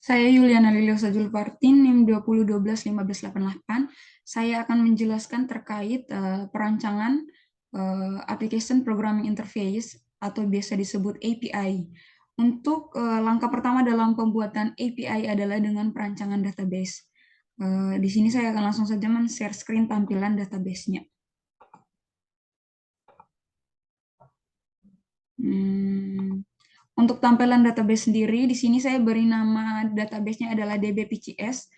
Saya Yuliana Liliosa Julpartin, NIM 2012-1588. Saya akan menjelaskan terkait perancangan Application Programming Interface atau biasa disebut API. Untuk langkah pertama dalam pembuatan API adalah dengan perancangan database. Di sini saya akan langsung saja men-share screen tampilan database-nya. Untuk tampilan database sendiri, di sini saya beri nama database-nya adalah DBPCS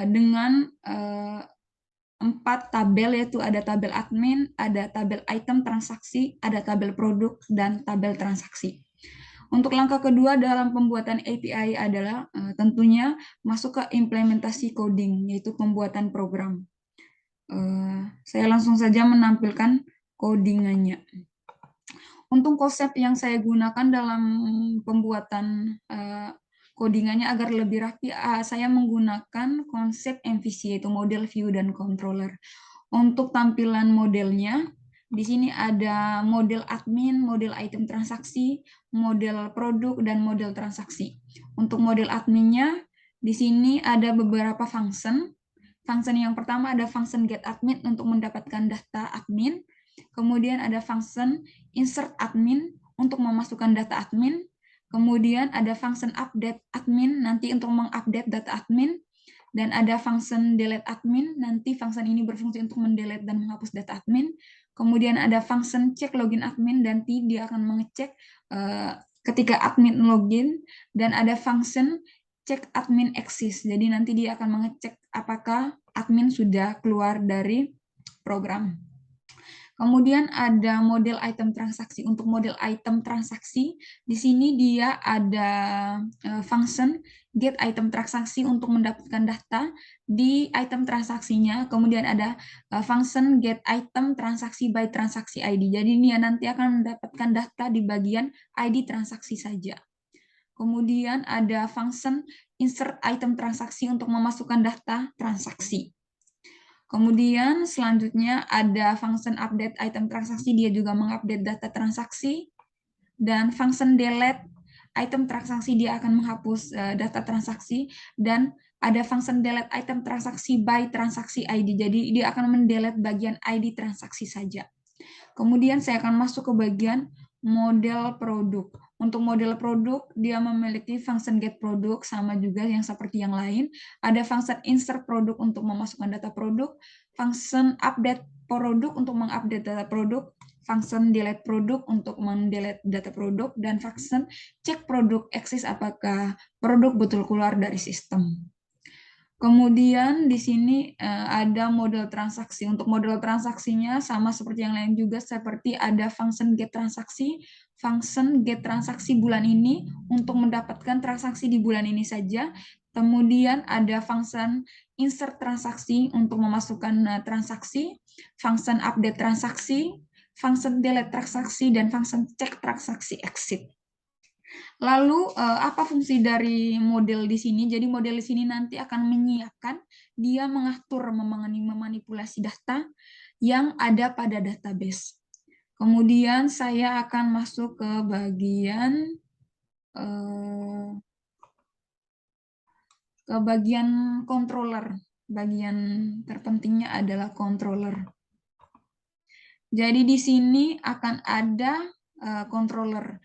dengan 4 tabel, yaitu ada tabel admin, ada tabel item transaksi, ada tabel produk, dan tabel transaksi. Untuk langkah kedua dalam pembuatan API adalah tentunya masuk ke implementasi coding, yaitu pembuatan program. Saya langsung saja menampilkan codingannya. Untuk konsep yang saya gunakan dalam pembuatan codingannya agar lebih rapi, saya menggunakan konsep MVC, yaitu model view dan controller. Untuk tampilan modelnya, di sini ada model admin, model item transaksi, model produk, dan model transaksi. Untuk model adminnya, di sini ada beberapa function. Function yang pertama ada function get admin untuk mendapatkan data admin. Kemudian ada function insert admin untuk memasukkan data admin. Kemudian ada function update admin nanti untuk mengupdate data admin. Dan ada function delete admin, nanti function ini berfungsi untuk mendelete dan menghapus data admin. Kemudian ada function check login admin, nanti dia akan mengecek ketika admin login. Dan ada function check admin exist, jadi nanti dia akan mengecek apakah admin sudah keluar dari program. Kemudian ada model item transaksi. Untuk model item transaksi, di sini dia ada function get item transaksi untuk mendapatkan data di item transaksinya. Kemudian ada function get item transaksi by transaksi ID. Jadi dia nanti akan mendapatkan data di bagian ID transaksi saja. Kemudian ada function insert item transaksi untuk memasukkan data transaksi. Kemudian selanjutnya ada function update item transaksi, dia juga mengupdate data transaksi. Dan function delete item transaksi, dia akan menghapus data transaksi. Dan ada function delete item transaksi by transaksi ID, jadi dia akan mendelete bagian ID transaksi saja. Kemudian saya akan masuk ke bagian model produk. Untuk model produk, dia memiliki function get produk, sama juga yang seperti yang lain. Ada function insert produk untuk memasukkan data produk, function update produk untuk mengupdate data produk, function delete produk untuk mendelete data produk, dan function cek produk exist apakah produk betul keluar dari sistem. Kemudian di sini ada model transaksi. Untuk model transaksinya sama seperti yang lain juga, seperti ada function get transaksi bulan ini untuk mendapatkan transaksi di bulan ini saja. Kemudian ada function insert transaksi untuk memasukkan transaksi, function update transaksi, function delete transaksi, dan function check transaksi exit. Lalu apa fungsi dari model di sini? Jadi model di sini nanti akan menyiapkan, dia mengatur, memanipulasi data yang ada pada database. Kemudian saya akan masuk ke bagian controller. Bagian terpentingnya adalah controller. Jadi di sini akan ada controller.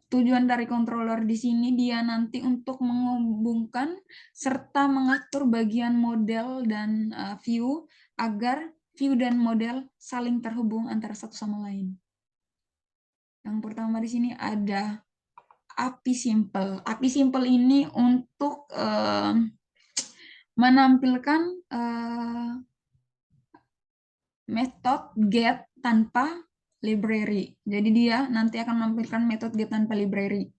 Tujuan dari controller di sini dia nanti untuk menghubungkan serta mengatur bagian model dan view agar view dan model saling terhubung antara satu sama lain. Yang pertama di sini ada API Simple. API Simple ini untuk menampilkan metode get tanpa library. Jadi dia nanti akan menampilkan metode get tanpa library.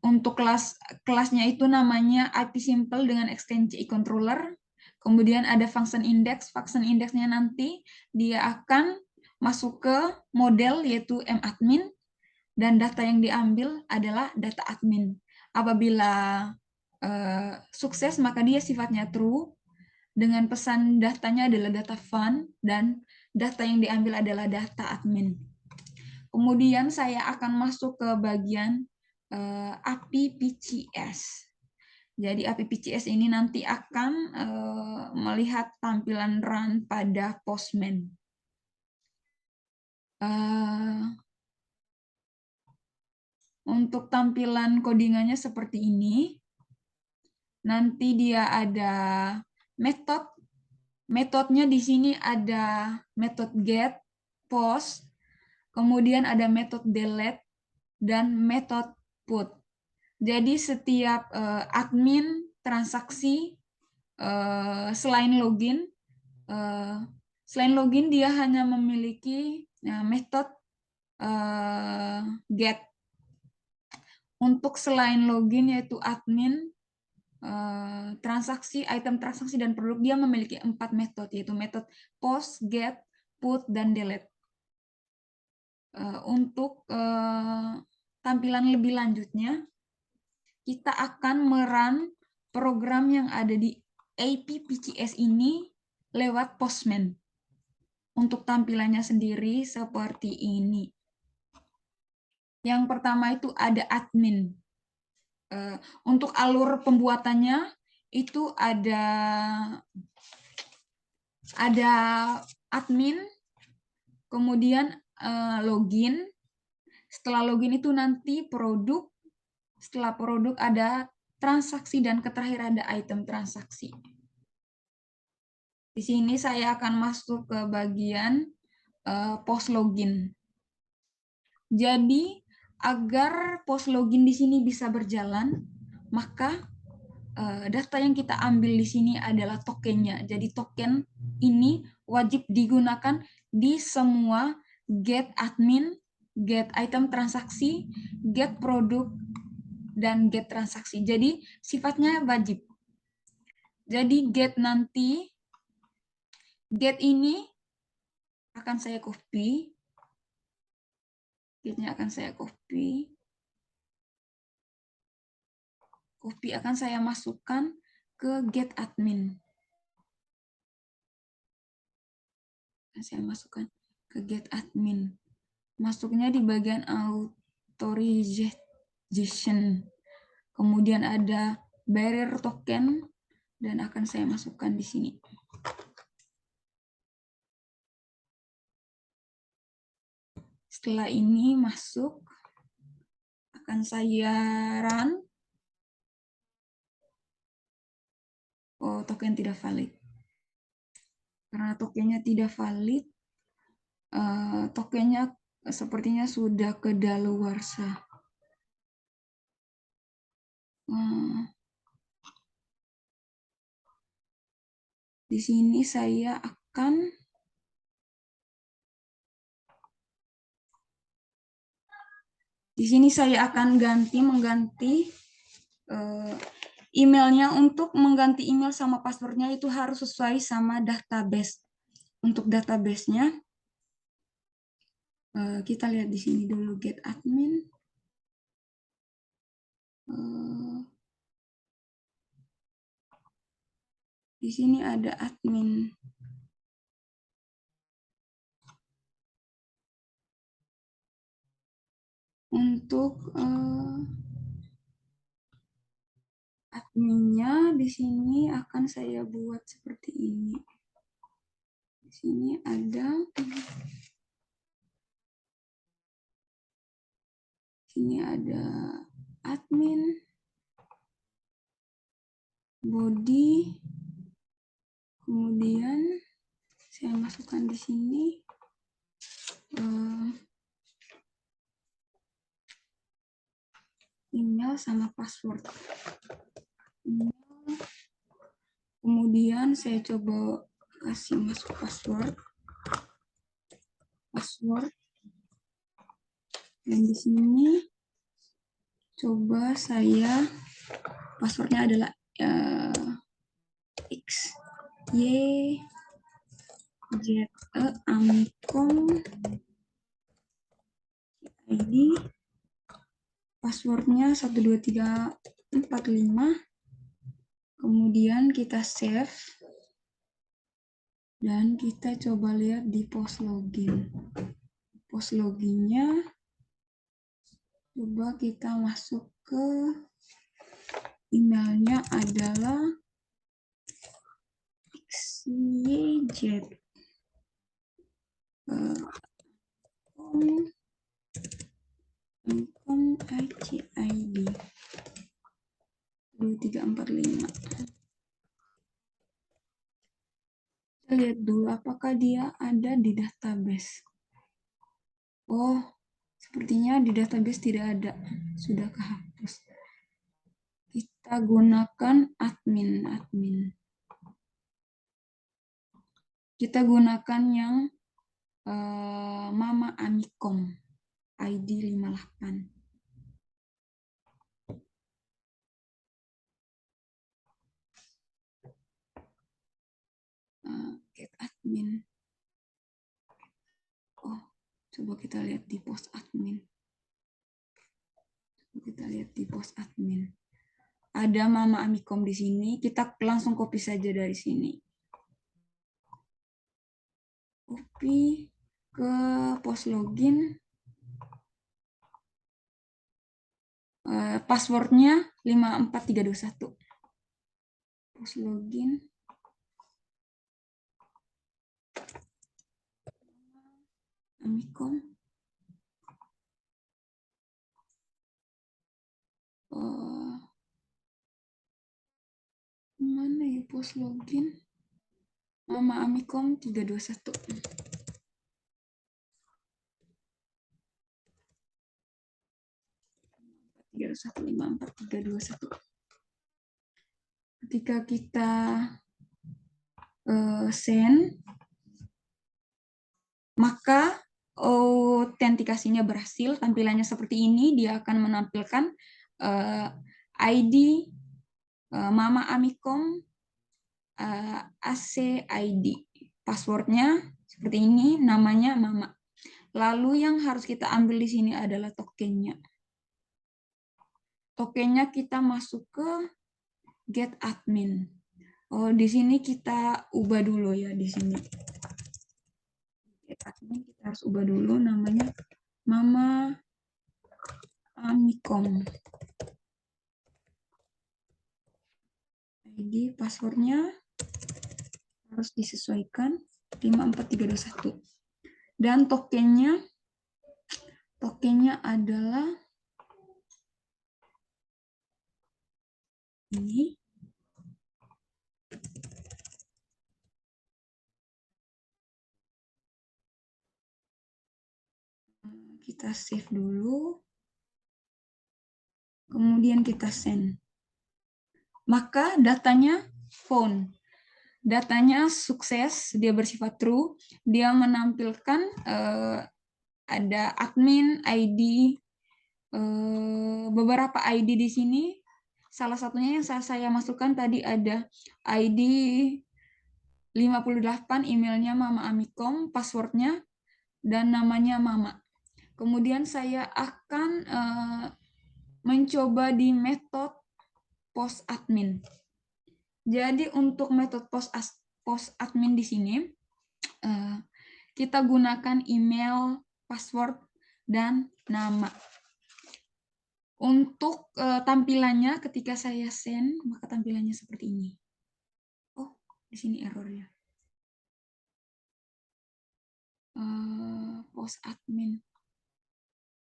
Untuk kelasnya itu namanya API Simple dengan ekstensi controller. Kemudian ada function index. Function indexnya nanti dia akan masuk ke model yaitu madmin, dan data yang diambil adalah data admin. Apabila sukses maka dia sifatnya true, dengan pesan datanya adalah data fun, dan data yang diambil adalah data admin. Kemudian saya akan masuk ke bagian API PCS. Jadi API PCS ini nanti akan melihat tampilan run pada Postman. Untuk tampilan codingannya seperti ini. Nanti dia ada metode. Metodenya di sini ada metode get, post, kemudian ada metode delete, dan metode put. Jadi setiap admin transaksi selain login dia hanya memiliki metode get. Untuk selain login yaitu admin transaksi, item transaksi, dan produk, dia memiliki 4 metode, yaitu metode post, get, put, dan delete. Untuk tampilan lebih lanjutnya, kita akan merun program yang ada di API PCS ini lewat Postman. Untuk tampilannya sendiri seperti ini. Yang pertama itu ada admin. Untuk alur pembuatannya itu ada admin, kemudian login. Setelah login itu nanti produk. Setelah produk ada transaksi, dan terakhir ada item transaksi. Di sini saya akan masuk ke bagian post login. Jadi agar post login di sini bisa berjalan, maka data yang kita ambil di sini adalah tokennya. Jadi token ini wajib digunakan di semua get admin, get item transaksi, get produk, dan get transaksi. Jadi sifatnya wajib. Jadi get ini akan saya copy. Getnya akan saya copy. Akan saya masukkan ke get admin. Saya masukkan ke get admin. Masuknya di bagian authorization. Kemudian ada barrier token, dan akan saya masukkan di sini. Setelah ini masuk, akan saya run. Oh, token tidak valid. Karena tokennya tidak valid, tokennya sepertinya sudah kedaluarsa. Di sini saya akan mengganti emailnya. Untuk mengganti email sama passwordnya itu harus sesuai sama database. Untuk database-nya, kita lihat di sini dulu get admin. Di sini ada admin. Untuk adminnya di sini akan saya buat seperti ini. Di sini ada admin, body, kemudian saya masukkan di sini email sama password. Kemudian saya coba kasih masuk password. Dan di sini coba saya passwordnya adalah x y z amicom id. Passwordnya 12345. Kemudian kita save. Dan kita coba lihat di post login. Post loginnya, coba kita masuk ke emailnya adalah xyz ICID 2345. Kita lihat dulu apakah dia ada di database. Oh, sepertinya di database tidak ada, sudah kehapus. Kita gunakan admin. Kita gunakan yang Mama Amikom ID 58. Get admin. Oh, coba kita lihat di post admin. Ada Mama Amikom di sini. Kita langsung copy saja dari sini. Copy ke post login. Passwordnya 54321. Post login. Amikom. Mana ya post login? Mama Amikom 321. Ketika kita send, maka autentikasinya berhasil. Tampilannya seperti ini. Dia akan menampilkan ID Mama Amikom ACID. Passwordnya seperti ini, namanya Mama. Lalu yang harus kita ambil di sini adalah tokennya. Tokennya kita masuk ke get admin. Oh, di sini kita ubah dulu ya di sini. Get admin kita harus ubah dulu namanya Mama Amikom. ID passwordnya harus disesuaikan 54321. Dan tokennya adalah ini. Kita save dulu. Kemudian kita send. Maka datanya phone. Datanya sukses, dia bersifat true. Dia menampilkan ada admin, ID, beberapa ID di sini. Salah satunya yang saya masukkan tadi ada ID 58, emailnya Mama Amikom, passwordnya, dan namanya Mama. Kemudian saya akan mencoba di metode post admin. Jadi untuk metode post admin di sini, kita gunakan email, password, dan nama. Untuk tampilannya ketika saya send, maka tampilannya seperti ini. Oh, di sini errornya. Post admin.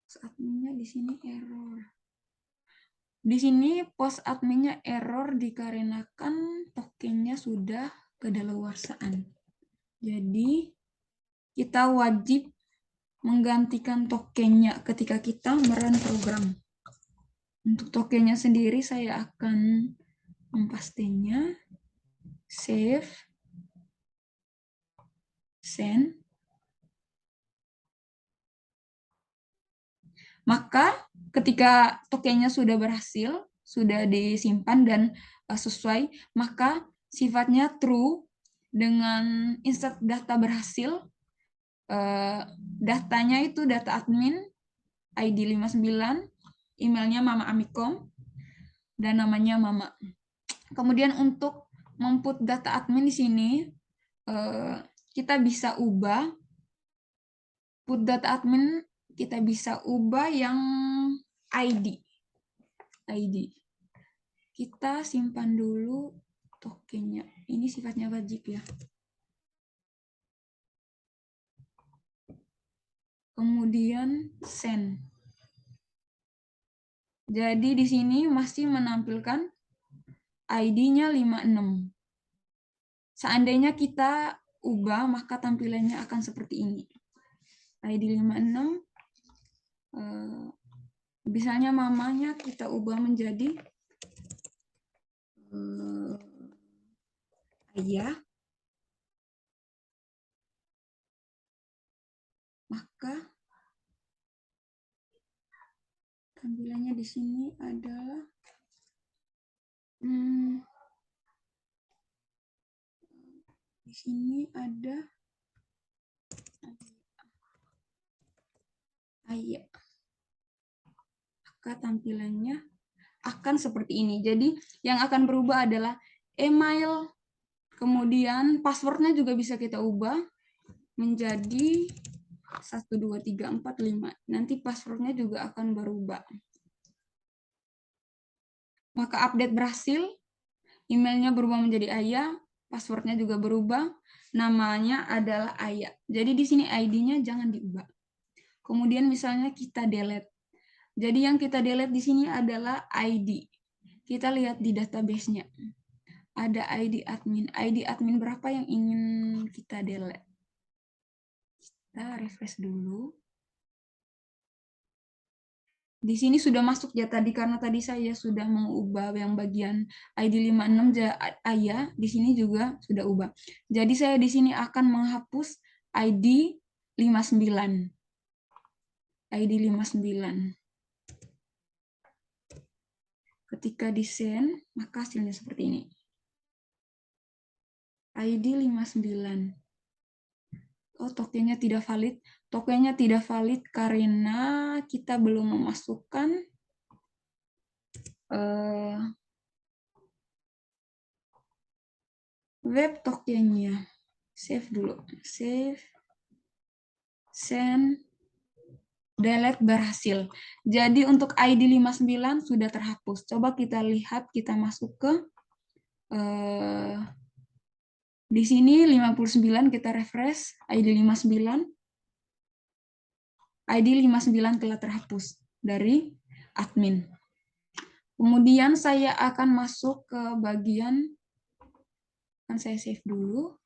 Post adminnya di sini error. Di sini post adminnya error dikarenakan tokennya sudah kedaluarsaan. Jadi kita wajib menggantikan tokennya ketika kita merun program. Untuk tokennya sendiri saya akan mempastenya, save, send. Maka ketika tokennya sudah berhasil, sudah disimpan dan sesuai, maka sifatnya true dengan insert data berhasil. Datanya itu data admin, ID 59, emailnya Mama Amikom, dan namanya Mama. Kemudian untuk memput data admin di sini, kita bisa ubah. Put data admin kita bisa ubah yang ID. Kita simpan dulu tokennya. Ini sifatnya wajib ya. Kemudian send. Jadi di sini masih menampilkan ID-nya 56. Seandainya kita ubah, maka tampilannya akan seperti ini. ID 56, misalnya mamanya kita ubah menjadi ayah, maka tampilannya di sini adalah di sini ada ayah. Maka tampilannya akan seperti ini. Jadi yang akan berubah adalah email, kemudian passwordnya juga bisa kita ubah menjadi 1, 2, 3, 4, 5. Nanti passwordnya juga akan berubah. Maka update berhasil, emailnya berubah menjadi ayah, passwordnya juga berubah, namanya adalah ayah. Jadi di sini ID-nya jangan diubah. Kemudian misalnya kita delete. Jadi yang kita delete di sini adalah ID. Kita lihat di database-nya. Ada ID admin. ID admin berapa yang ingin kita delete? Kita refresh dulu. Di sini sudah masuk ya tadi, karena tadi saya sudah mengubah yang bagian ID 56 ayah, di sini juga sudah ubah. Jadi saya di sini akan menghapus ID 59. ID 59. Ketika di send, maka hasilnya seperti ini. ID 59. Oh, tokennya tidak valid. Tokennya tidak valid karena kita belum memasukkan web tokennya. Save dulu. Save. Send. Delete berhasil. Jadi untuk ID 59 sudah terhapus. Coba kita lihat, kita masuk ke di sini 59, kita refresh ID 59. ID 59 telah terhapus dari admin. Kemudian saya akan masuk ke bagian, kan saya save dulu.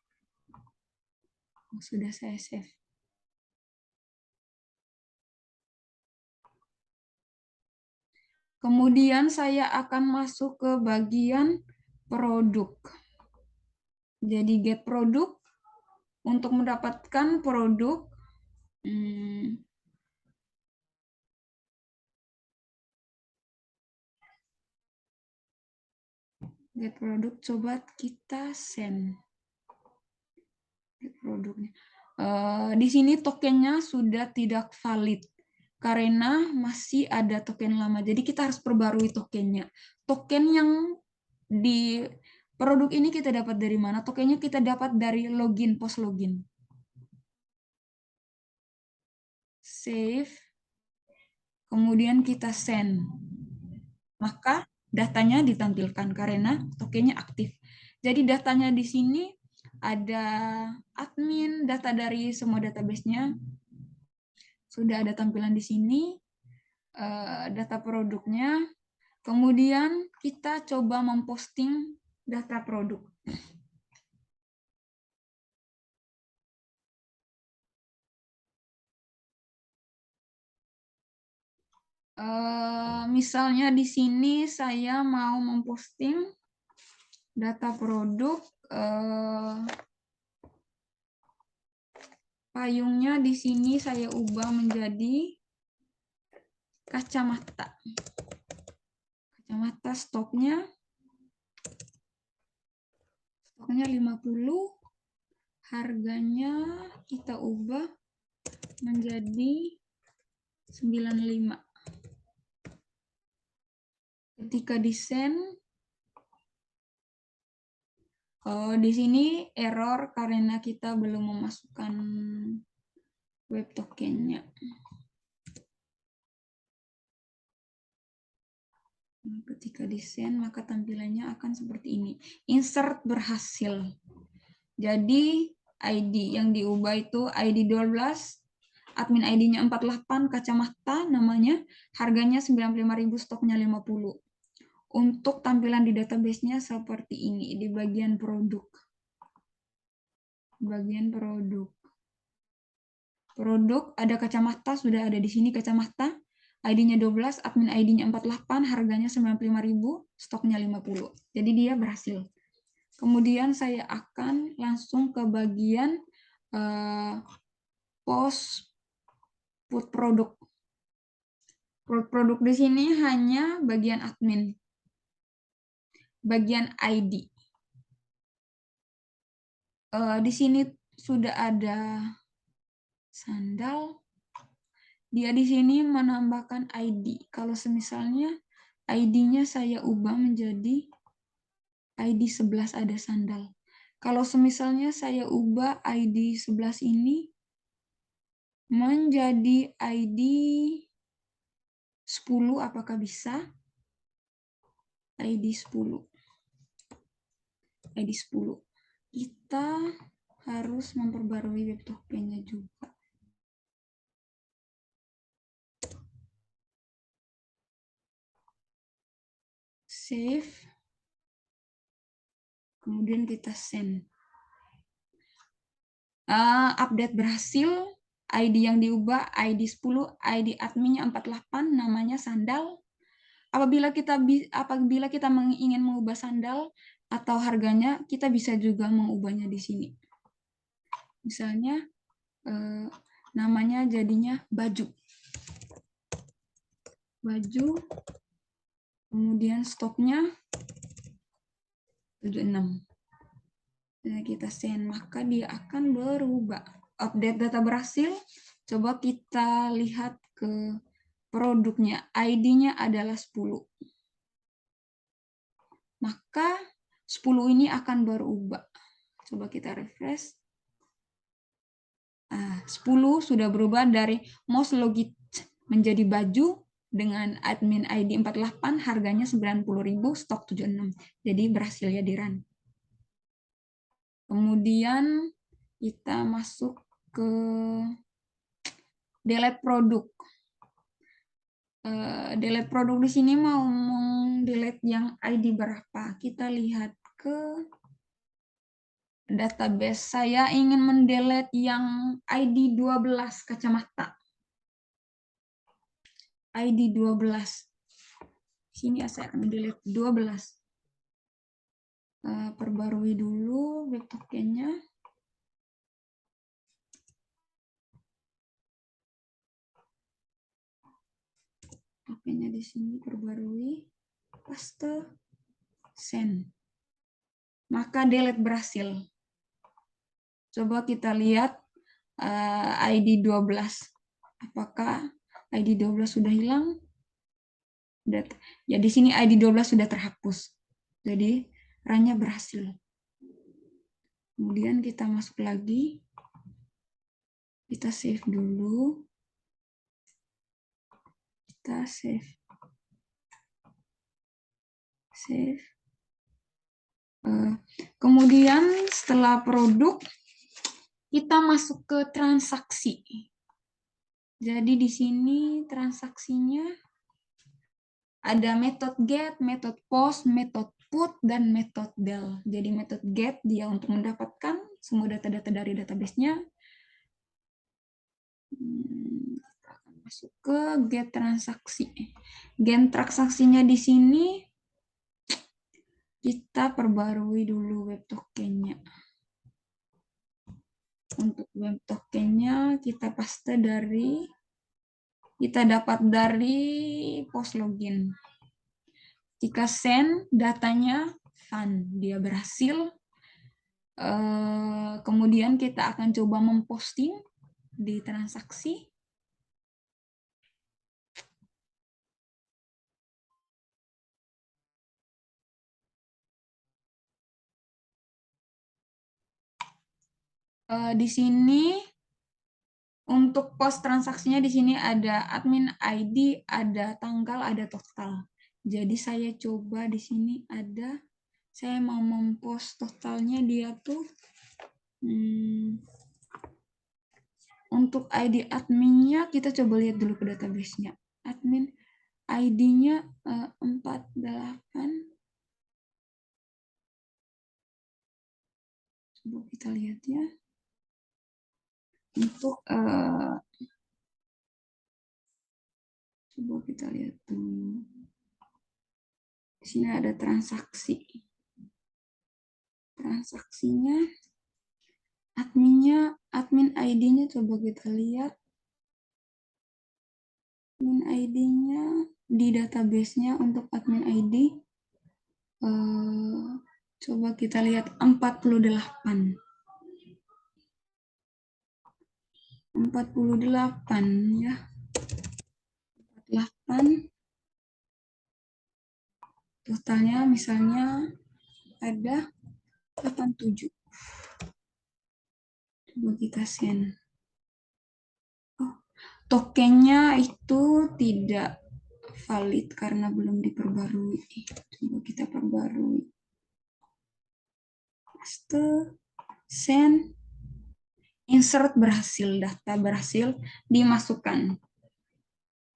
Sudah saya save. Kemudian saya akan masuk ke bagian produk. Jadi get produk. Untuk mendapatkan produk, get produk, coba kita send. Get produknya. Di sini tokennya sudah tidak valid karena masih ada token lama. Jadi kita harus perbarui tokennya. Token yang di produk ini kita dapat dari mana? Tokennya kita dapat dari login, post login. Save. Kemudian kita send. Maka datanya ditampilkan karena tokennya aktif. Jadi datanya di sini ada admin, data dari semua database-nya. Sudah ada tampilan di sini, data produknya. Kemudian kita coba memposting data produk. Misalnya di sini saya mau memposting data produk, payungnya di sini saya ubah menjadi kacamata. Kacamata stoknya 50, harganya kita ubah menjadi 95. Ketika di send, di sini error karena kita belum memasukkan web tokennya. Ketika di-send, maka tampilannya akan seperti ini. Insert berhasil. Jadi ID yang diubah itu ID 12, admin ID-nya 48, kacamata namanya, harganya 95.000, stoknya 50. Untuk tampilan di database-nya seperti ini di bagian produk. Bagian produk. Produk ada kacamata, sudah ada di sini kacamata. ID-nya 12, admin ID-nya 48, harganya 95.000, stoknya 50. Jadi dia berhasil. Kemudian saya akan langsung ke bagian post put produk. Produk di sini hanya bagian admin. Bagian ID. Di sini sudah ada sandal. Dia di sini menambahkan ID. Kalau semisalnya ID-nya saya ubah menjadi ID 11 ada sandal. Kalau semisalnya saya ubah ID 11 ini menjadi ID 10, apakah bisa? ID 10. ID 10. Kita harus memperbarui web token-nya juga. Save. Kemudian kita send. Update berhasil. ID yang diubah ID 10, ID adminnya 48, namanya sandal. Apabila kita ingin mengubah sandal atau harganya, kita bisa juga mengubahnya di sini. Misalnya namanya jadinya baju. Baju. Kemudian stoknya 76. Nah, kita send, maka dia akan berubah. Update data berhasil. Coba kita lihat ke produknya. ID-nya adalah 10. Maka 10 ini akan berubah. Coba kita refresh. 10 sudah berubah dari most logit menjadi baju dengan admin ID 48, harganya 90.000, stok 76. Jadi berhasil ya di run. Kemudian kita masuk ke delete produk. Delete produk di sini mau delete yang ID berapa? Kita lihat ke database. Saya ingin mendelete yang ID 12 kacamata. ID 12. Sini saya akan delete 12. Perbarui dulu web tokennya. Tokennya di sini perbarui, paste, send. Maka delete berhasil. Coba kita lihat ID 12. Apakah ID 12 sudah hilang? Ya di sini ID 12 sudah terhapus. Jadi runnya berhasil. Kemudian kita masuk lagi. Kita save dulu. Kita save. Save. Kemudian setelah produk, kita masuk ke transaksi. Jadi di sini transaksinya ada method get, method post, method put, dan method del. Jadi method get dia untuk mendapatkan semua data-data dari database-nya. Kita akan masuk ke get transaksi. Get transaksinya di sini kita perbarui dulu web tokennya. Untuk web tokennya kita paste kita dapat dari post login. Jika send datanya fun, dia berhasil. Kemudian kita akan coba memposting di transaksi. Di sini untuk post transaksinya di sini ada admin ID, ada tanggal, ada total. Jadi saya coba di sini ada, saya mau mempost totalnya dia tuh untuk ID adminnya kita coba lihat dulu ke database-nya. Admin ID-nya 48. Coba kita lihat ya. Untuk coba kita lihat dulu. Di sini ada transaksi. Transaksinya, admin ID-nya coba kita lihat. Admin ID-nya di database-nya untuk admin ID. Coba kita lihat 48. 48 ya. 48. Totalnya misalnya ada 87. Coba kita send. Oh, tokennya itu tidak valid karena belum diperbarui. Coba kita perbarui. Paste, send, insert berhasil, data berhasil dimasukkan.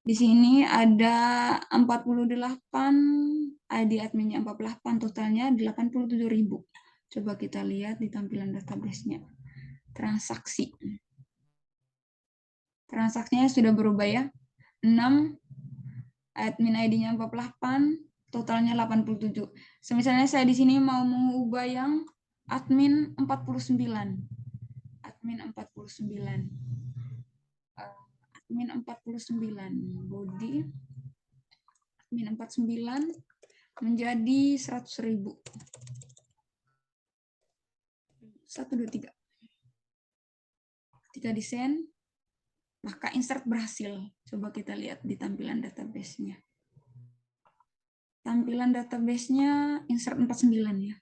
Di sini ada 48, ID adminnya 48, totalnya 87.000. Coba kita lihat di tampilan database-nya. Transaksi. Transaksinya sudah berubah ya. 6, admin ID-nya 48, totalnya 87. Misalnya saya di sini mau mengubah yang admin 49. Admin 49. Admin 49. Body admin 49 menjadi 100.000. 1, 2, 3. Ketika desain, maka insert berhasil. Coba kita lihat di tampilan database-nya. Tampilan database-nya insert 49 ya.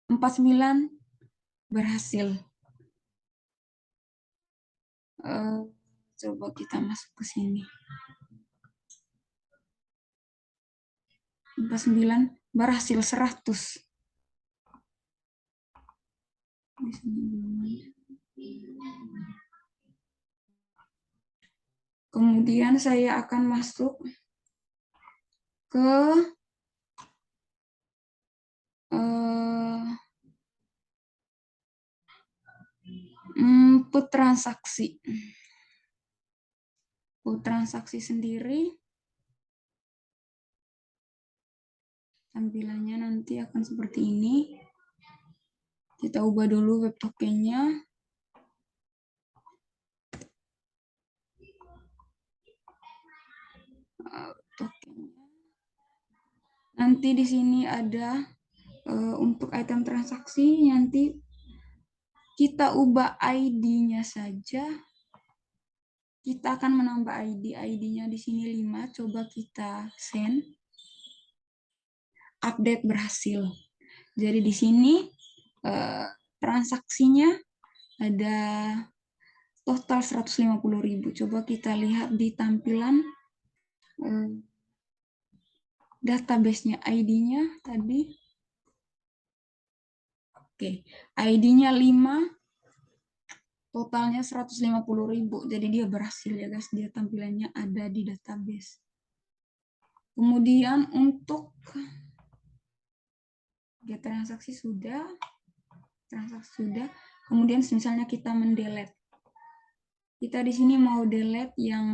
49 berhasil. Coba kita masuk ke sini. 49 berhasil 100. Kemudian saya akan masuk ke input transaksi. Input transaksi sendiri tampilannya nanti akan seperti ini. Kita ubah dulu web tokennya. Nanti di sini ada untuk item transaksi, nanti kita ubah ID-nya saja. Kita akan menambah ID. ID-nya di sini 5. Coba kita send. Update berhasil. Jadi di sini transaksinya ada total 150.000. Coba kita lihat di tampilan database-nya, ID-nya tadi. Oke, ID-nya 5, totalnya 150.000. Jadi dia berhasil ya guys, dia tampilannya ada di database. Kemudian untuk transaksi sudah. Kemudian misalnya kita mendelete. Kita di sini mau delete yang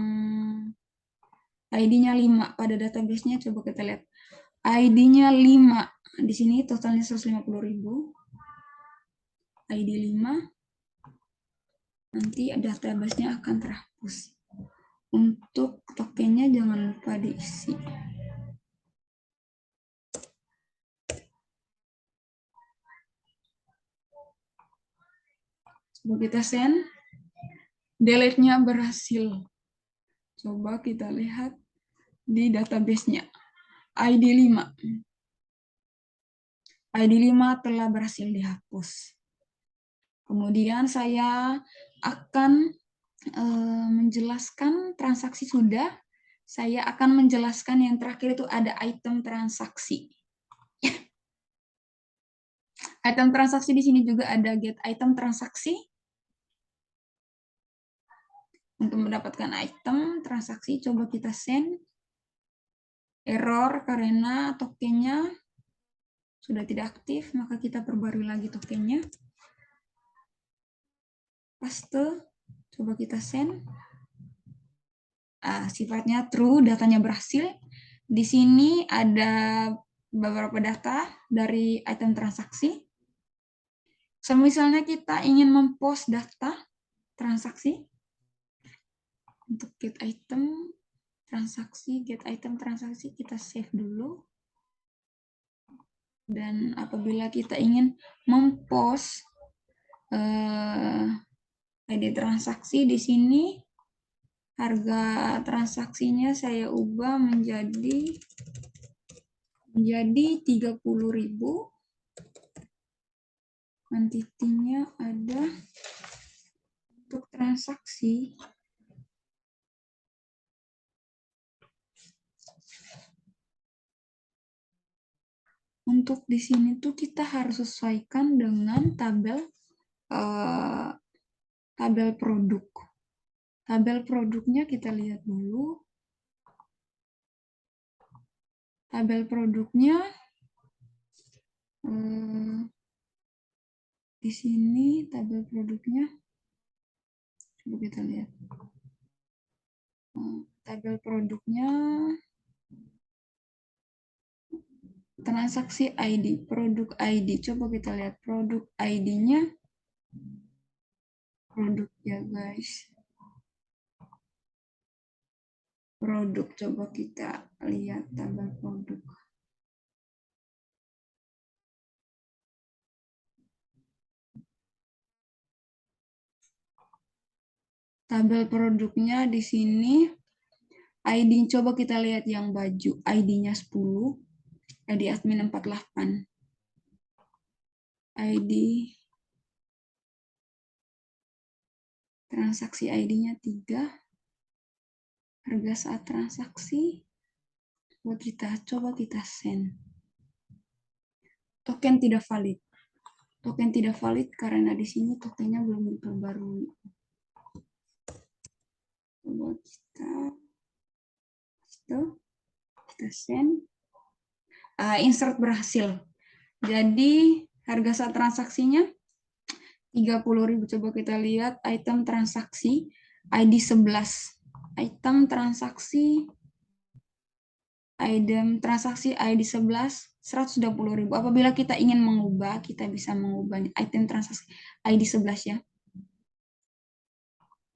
ID-nya 5 pada database-nya, coba kita lihat. ID-nya 5. Di sini totalnya 150.000. ID 5. Nanti database-nya akan terhapus. Untuk tokennya jangan lupa diisi. Coba kita send. Delete-nya berhasil. Coba kita lihat di database-nya. ID 5. ID 5 telah berhasil dihapus. Kemudian saya akan menjelaskan transaksi sudah Saya akan menjelaskan yang terakhir itu ada item transaksi. Item transaksi di sini juga ada get item transaksi. Untuk mendapatkan item transaksi, coba kita send. Error karena tokennya sudah tidak aktif, maka kita perbarui lagi tokennya. Paste, coba kita send. Sifatnya true, datanya berhasil. Di sini ada beberapa data dari item transaksi. Misalnya kita ingin mempost data transaksi, untuk get item transaksi, kita save dulu. Dan apabila kita ingin mempost ID transaksi di sini, harga transaksinya saya ubah menjadi 30.000. Kuantitinya ada untuk transaksi. Untuk di sini tuh kita harus sesuaikan dengan tabel produk. Tabel produknya kita lihat dulu. Tabel produknya di sini tabel produknya. Coba kita lihat. Tabel produknya transaksi ID, produk ID. Coba kita lihat produk ID-nya. Produk ya guys. Produk, coba kita lihat tabel produk. Tabel produknya di sini. ID, coba kita lihat yang baju. ID-nya 10. ID admin 48. ID transaksi ID-nya 3. Harga saat transaksi. Coba kita send. Token tidak valid. Token tidak valid karena di sini tokennya belum diperbarui. Coba kita send. Insert berhasil. Jadi harga saat transaksinya 30.000. Coba kita lihat item transaksi ID 11. Item transaksi ID 11 120.000. Apabila kita ingin mengubah, kita bisa mengubah item transaksi ID 11 ya.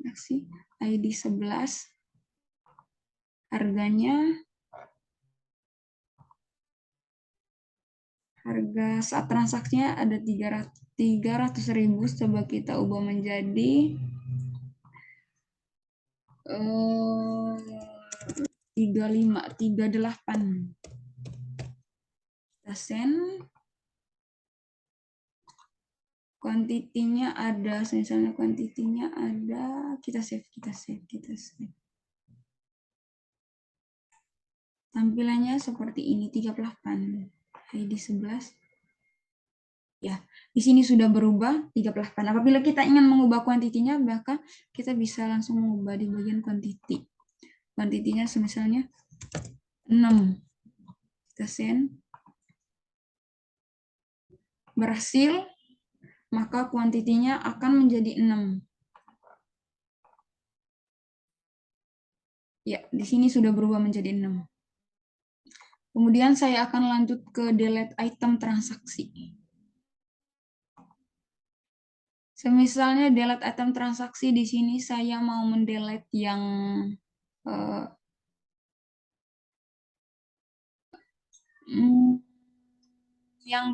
Transaksi ID 11 harganya, harga saat transaksinya ada 300.000. Coba kita ubah menjadi 38. Kita send. Kuantitinya ada, misalnya kuantitinya ada, kita save. Tampilannya seperti ini, 38. ID 11. Ya, di sini sudah berubah 38. Apabila kita ingin mengubah kuantitinya, maka kita bisa langsung mengubah di bagian kuantiti. Kuantitinya misalnya 6. Kita send. Berhasil, maka kuantitinya akan menjadi 6. Ya, di sini sudah berubah menjadi 6. Kemudian saya akan lanjut ke delete item transaksi. Misalnya delete item transaksi di sini saya mau mendelete yang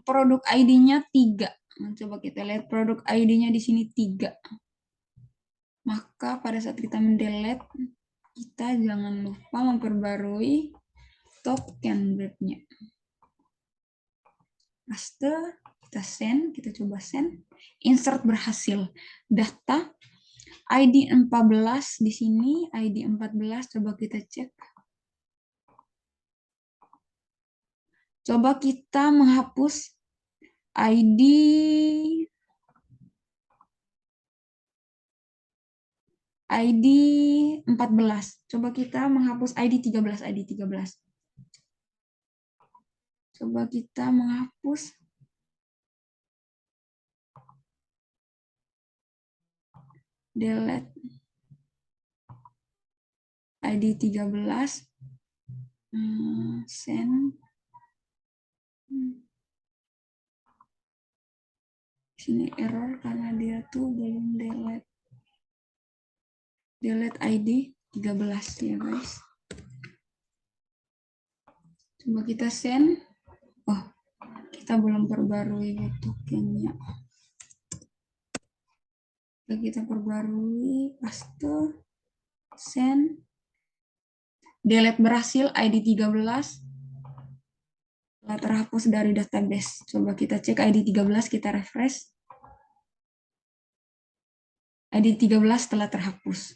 produk ID-nya 3. Coba kita lihat produk ID-nya di sini 3. Maka pada saat kita mendelete, kita jangan lupa memperbarui token webnya. Paste, kita send, kita coba send. Insert berhasil. Data ID 14 di sini, ID 14 coba kita cek. Coba kita menghapus ID 14. Coba kita menghapus ID 13, ID 13. Coba kita menghapus delete ID 13, send. Sini error karena dia tuh belum delete ID 13 ya guys. Coba kita send. Oh, kita belum perbarui web tokennya. Coba kita perbarui, paste, send. Delete berhasil ID 13. Telah terhapus dari database. Coba kita cek ID 13, kita refresh. ID 13 telah terhapus.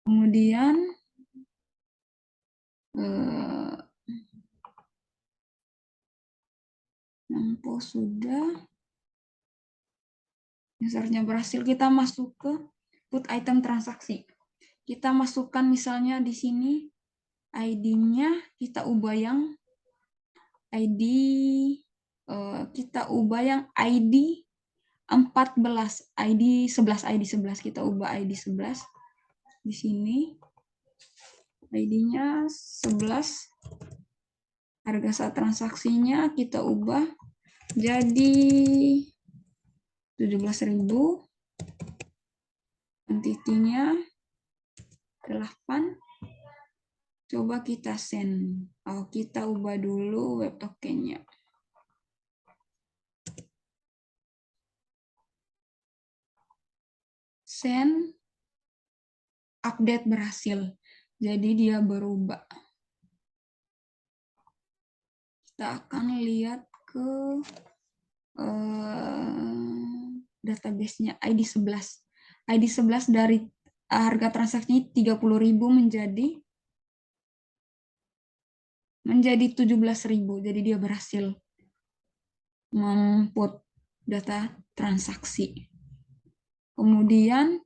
Kemudian nampo sudah. Usernya berhasil, kita masuk ke put item transaksi. Kita masukkan misalnya di sini ID-nya, kita ubah yang ID, kita ubah yang ID 14, ID 11, ID 11, kita ubah ID 11. Di sini ID-nya 11. Harga saat transaksinya kita ubah jadi 17.000. Quantity-nya 8. Coba kita send. Oh, kita ubah dulu web tokennya. Send. Update berhasil. Jadi dia berubah. Kita akan lihat ke database-nya ID 11. ID 11 dari harga transaksinya 30.000 menjadi 17.000. Jadi dia berhasil memput data transaksi. Kemudian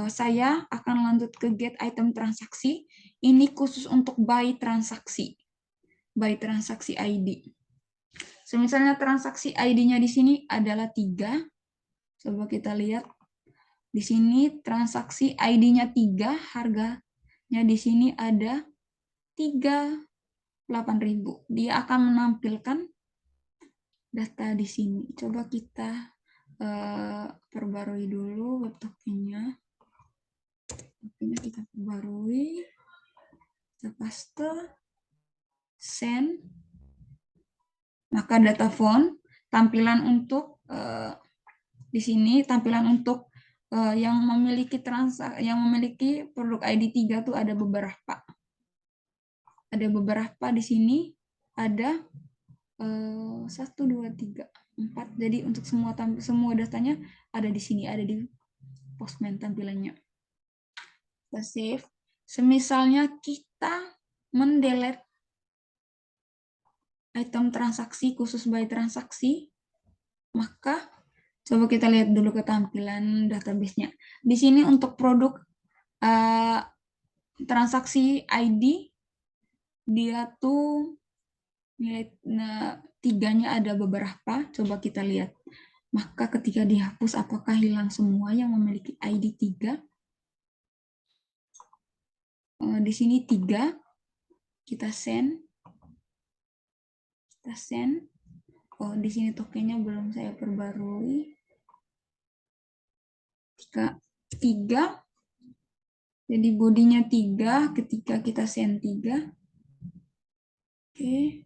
saya akan lanjut ke get item transaksi. Ini khusus untuk buy transaksi. Buy transaksi ID. Misalnya transaksi ID-nya di sini adalah 3. Coba kita lihat. Di sini transaksi ID-nya 3, harganya di sini ada 38.000. Dia akan menampilkan data di sini. Coba kita perbarui dulu web tokennya. Tokennya kita perbarui. Kita paste. Send. Maka data font, tampilan untuk di sini tampilan untuk yang memiliki produk ID 3 tuh ada beberapa. Ada beberapa di sini, ada 1, 2, 3, 4. Jadi untuk semua datanya ada di sini, ada di Postman tampilannya. Kita save. Semisalnya kita mendelete item transaksi khusus by transaksi, maka coba kita lihat dulu ke tampilan database-nya. Di sini untuk produk transaksi ID, dia tuh nilai 3-nya ada beberapa. Coba kita lihat. Maka ketika dihapus, apakah hilang semua yang memiliki ID 3? Di sini 3. Kita send. Kita send. Oh, di sini tokennya belum saya perbarui. 3. Jadi bodinya 3 ketika kita send 3. Oke.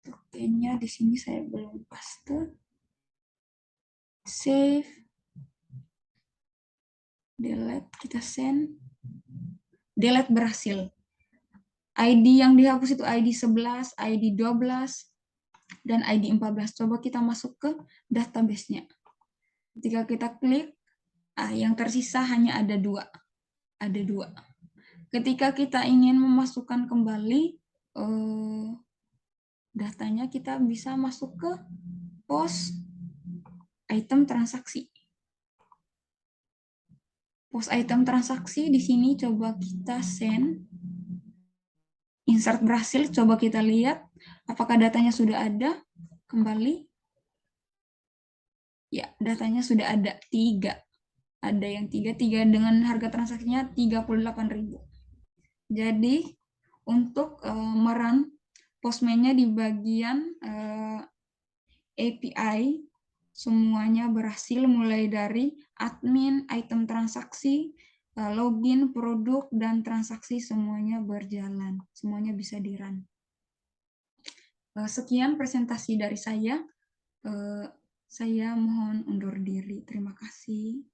Tokennya di sini saya belum paste. Save. Delete, kita send. Delete berhasil. ID yang dihapus itu ID 11, ID 12, dan ID 14. Coba kita masuk ke database-nya. Ketika kita klik, yang tersisa hanya ada 2. Ada 2. Ketika kita ingin memasukkan kembali datanya, kita bisa masuk ke pos item transaksi. Pos item transaksi di sini coba kita send. Insert berhasil, coba kita lihat apakah datanya sudah ada kembali. Ya, datanya sudah ada 3. Ada yang 3 dengan harga transaksinya 38.000. Jadi untuk merun Postman-nya di bagian API semuanya berhasil, mulai dari admin, item transaksi, login, produk, dan transaksi semuanya berjalan. Semuanya bisa di-run. Sekian presentasi dari saya. Saya mohon undur diri. Terima kasih.